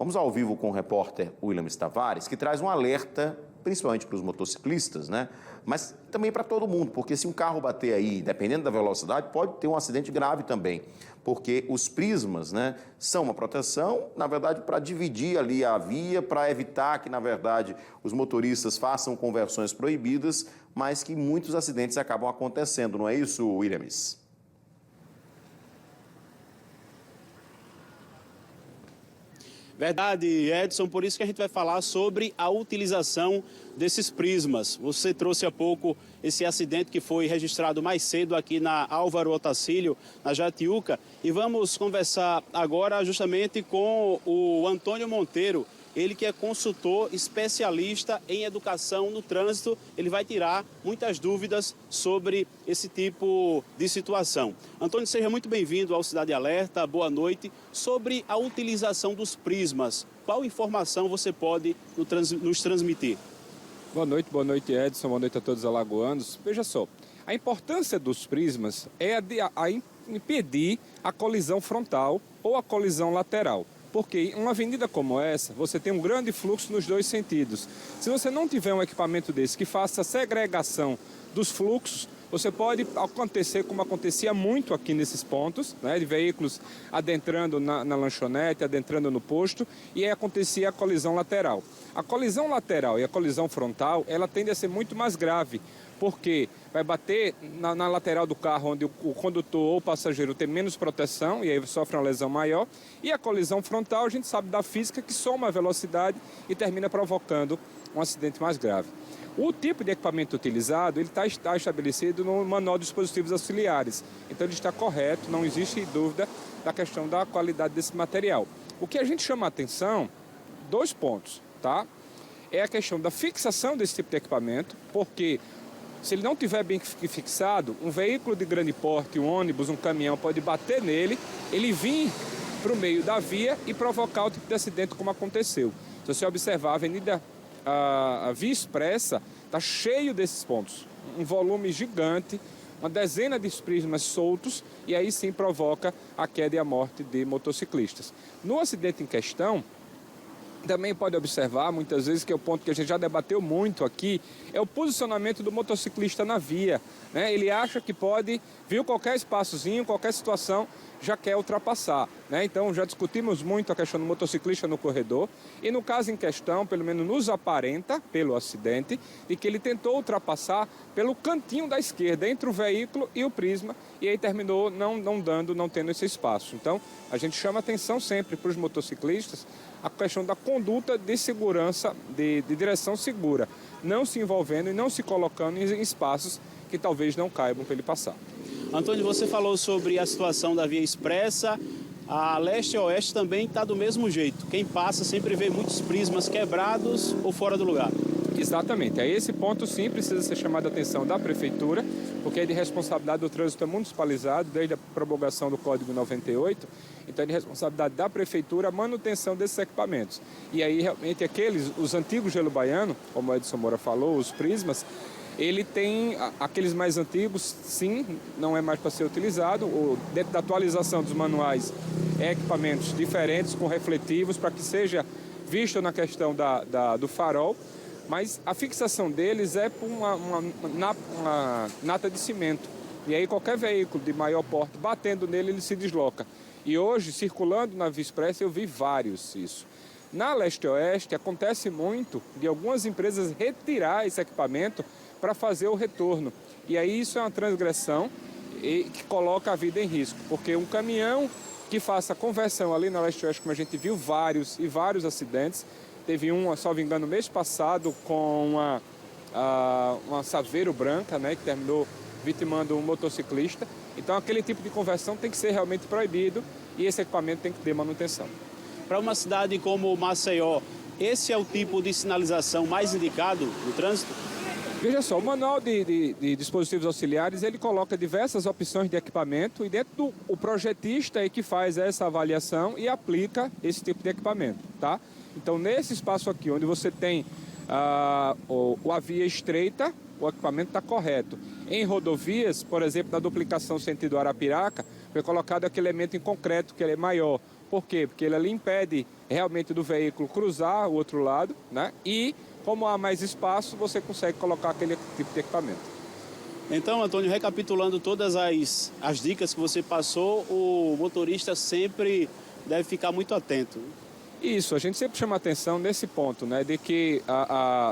Vamos ao vivo com o repórter Williams Tavares, que traz um alerta, principalmente para os motociclistas, né? Mas também para todo mundo, porque se um carro bater aí, dependendo da velocidade, pode ter um acidente grave também. Porque os prismas, né, são uma proteção, na verdade, para dividir ali a via, para evitar que, na verdade, os motoristas façam conversões proibidas, mas que muitos acidentes acabam acontecendo, não é isso, Williams? Verdade, Edson, por isso que a gente vai falar sobre a utilização desses prismas. Você trouxe há pouco esse acidente que foi registrado mais cedo aqui na Álvaro Otacílio, na Jatiuca, e vamos conversar agora justamente com o Antônio Monteiro, ele que é consultor especialista em educação no trânsito. Ele vai tirar muitas dúvidas sobre esse tipo de situação. Antônio, seja muito bem-vindo ao Cidade Alerta, boa noite. Sobre a utilização dos prismas, qual informação você pode nos transmitir? Boa noite Edson, boa noite a todos os alagoanos. Veja só, a importância dos prismas é a impedir a colisão frontal ou a colisão lateral. Porque em uma avenida como essa, você tem um grande fluxo nos dois sentidos. Se você não tiver um equipamento desse que faça segregação dos fluxos, você pode acontecer como acontecia muito aqui nesses pontos, né, de veículos adentrando na lanchonete, adentrando no posto, e aí acontecia a colisão lateral. A colisão lateral e a colisão frontal, ela tende a ser muito mais grave, porque vai bater na lateral do carro, onde o condutor ou o passageiro tem menos proteção, e aí sofre uma lesão maior. E a colisão frontal, a gente sabe da física que soma a velocidade e termina provocando um acidente mais grave. O tipo de equipamento utilizado, ele está estabelecido no Manual de Dispositivos Auxiliares. Então ele está correto, não existe dúvida da questão da qualidade desse material. O que a gente chama a atenção, 2 pontos, tá? É a questão da fixação desse tipo de equipamento, porque se ele não tiver bem fixado, um veículo de grande porte, um ônibus, um caminhão pode bater nele, ele vir para o meio da via e provocar o tipo de acidente como aconteceu. Se você observar a Via Expressa, está cheio desses pontos, um volume gigante, uma dezena de prismas soltos, e aí sim provoca a queda e a morte de motociclistas. No acidente em questão, também pode observar, muitas vezes, que é o ponto que a gente já debateu muito aqui, é o posicionamento do motociclista na via, né? Ele acha que pode, viu qualquer espaçozinho, qualquer situação, já quer ultrapassar, né? Então, já discutimos muito a questão do motociclista no corredor, e no caso em questão, pelo menos nos aparenta, pelo acidente, de que ele tentou ultrapassar pelo cantinho da esquerda, entre o veículo e o prisma, e aí terminou não tendo esse espaço. Então, a gente chama atenção sempre para os motociclistas a questão da conduta de segurança, de direção segura, não se envolvendo e não se colocando em espaços que talvez não caibam para ele passar. Antônio, você falou sobre a situação da Via Expressa. A leste e oeste também está do mesmo jeito. Quem passa sempre vê muitos prismas quebrados ou fora do lugar. Exatamente. A esse ponto, sim, precisa ser chamada a atenção da Prefeitura, porque é de responsabilidade do trânsito municipalizado, desde a promulgação do Código 98, então é de responsabilidade da Prefeitura a manutenção desses equipamentos. E aí, realmente, os antigos gelo baiano, como o Edson Moura falou, os prismas, ele tem aqueles mais antigos, sim, não é mais para ser utilizado. Dentro da atualização dos manuais, equipamentos diferentes, com refletivos, para que seja visto na questão do farol, mas a fixação deles é por uma nata de cimento. E aí qualquer veículo de maior porte batendo nele, ele se desloca. E hoje, circulando na Via Expressa, eu vi vários isso. Na leste-oeste, acontece muito de algumas empresas retirar esse equipamento para fazer o retorno. E aí isso é uma transgressão que coloca a vida em risco, porque um caminhão que faça conversão ali na leste-oeste, como a gente viu vários acidentes, teve um, salvo engano, mês passado com uma Saveiro branca, né, que terminou vitimando um motociclista. Então aquele tipo de conversão tem que ser realmente proibido e esse equipamento tem que ter manutenção. Para uma cidade como Maceió, esse é o tipo de sinalização mais indicado no trânsito? Veja só, o Manual de Dispositivos Auxiliares, ele coloca diversas opções de equipamento e dentro o projetista é que faz essa avaliação e aplica esse tipo de equipamento, tá? Então, nesse espaço aqui, onde você tem a via estreita, o equipamento está correto. Em rodovias, por exemplo, na duplicação sentido Arapiraca, foi colocado aquele elemento em concreto, que ele é maior, Por quê? Porque ele ali impede realmente do veículo cruzar o outro lado, né? E como há mais espaço, você consegue colocar aquele tipo de equipamento. Então, Antônio, recapitulando todas as dicas que você passou, o motorista sempre deve ficar muito atento. Isso, a gente sempre chama atenção nesse ponto, né, de que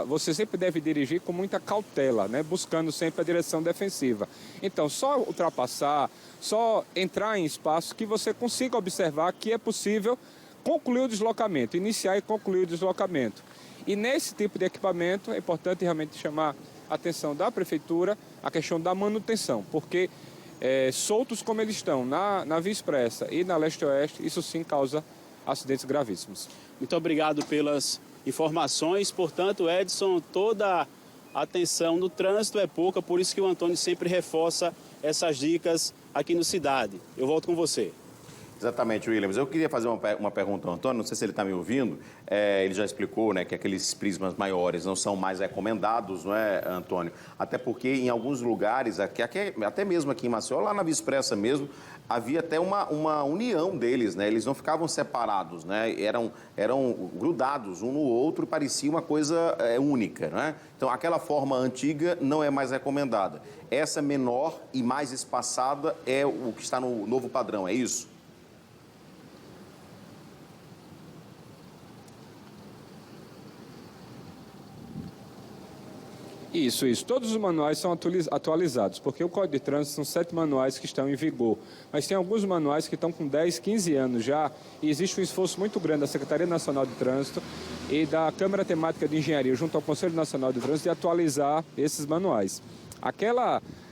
você sempre deve dirigir com muita cautela, né, buscando sempre a direção defensiva. Então, só ultrapassar, só entrar em espaço que você consiga observar que é possível concluir o deslocamento, iniciar e concluir o deslocamento. E nesse tipo de equipamento é importante realmente chamar a atenção da Prefeitura a questão da manutenção, porque soltos como eles estão na Via Expressa e na Leste-Oeste, isso sim causa acidentes gravíssimos. Muito obrigado pelas informações. Portanto, Edson, toda a atenção no trânsito é pouca, por isso que o Antônio sempre reforça essas dicas aqui no Cidade. Eu volto com você. Exatamente, Williams. Eu queria fazer uma pergunta ao Antônio, não sei se ele está me ouvindo. Ele já explicou, né, que aqueles prismas maiores não são mais recomendados, não é, Antônio? Até porque em alguns lugares, até mesmo aqui em Maceió, lá na Via Expressa mesmo, havia até uma união deles, né? Eles não ficavam separados, né? Eram grudados um no outro e parecia uma coisa única, né? Então, aquela forma antiga não é mais recomendada. Essa menor e mais espaçada é o que está no novo padrão, é isso? Isso. Todos os manuais são atualizados, porque o Código de Trânsito são 7 manuais que estão em vigor. Mas tem alguns manuais que estão com 10, 15 anos já, e existe um esforço muito grande da Secretaria Nacional de Trânsito e da Câmara Temática de Engenharia, junto ao Conselho Nacional de Trânsito, de atualizar esses manuais.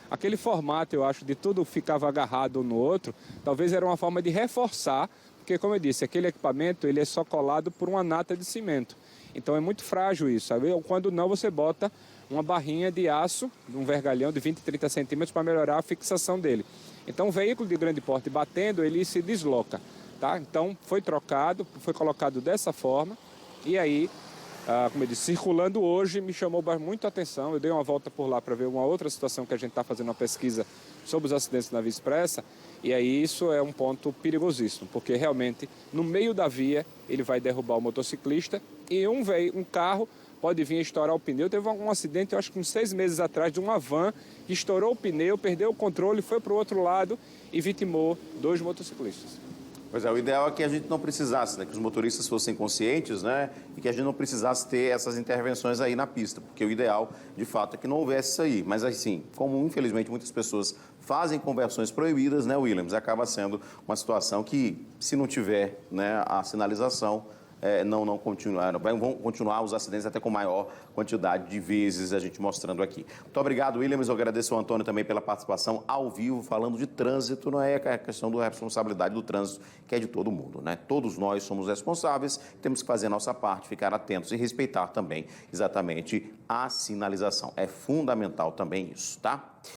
Aquele formato, eu acho, de tudo ficava agarrado um no outro, talvez era uma forma de reforçar, porque, como eu disse, aquele equipamento ele é só colado por uma nata de cimento. Então é muito frágil isso, sabe? Quando não, você bota uma barrinha de aço, um vergalhão de 20, 30 centímetros para melhorar a fixação dele. Então, um veículo de grande porte batendo, ele se desloca, tá? Então, foi trocado, foi colocado dessa forma e aí, como eu disse, circulando hoje, me chamou muito a atenção. Eu dei uma volta por lá para ver uma outra situação que a gente está fazendo uma pesquisa sobre os acidentes na Via Expressa e aí isso é um ponto perigosíssimo, porque realmente, no meio da via, ele vai derrubar o motociclista e um carro pode vir estourar o pneu. Teve um acidente, eu acho que uns 6 meses atrás, de uma van que estourou o pneu, perdeu o controle, foi para o outro lado e vitimou 2 motociclistas. Pois é, o ideal é que a gente não precisasse, né, que os motoristas fossem conscientes, né, e que a gente não precisasse ter essas intervenções aí na pista, porque o ideal, de fato, é que não houvesse isso aí. Mas, assim, como infelizmente muitas pessoas fazem conversões proibidas, né, Williams, acaba sendo uma situação que, se não tiver, né, a sinalização, vão continuar os acidentes até com maior quantidade de vezes, a gente mostrando aqui. Muito obrigado, Williams. Eu agradeço ao Antônio também pela participação ao vivo, falando de trânsito. Não é a questão da responsabilidade do trânsito, que é de todo mundo, né? Todos nós somos responsáveis, temos que fazer a nossa parte, ficar atentos e respeitar também exatamente a sinalização. É fundamental também isso, tá?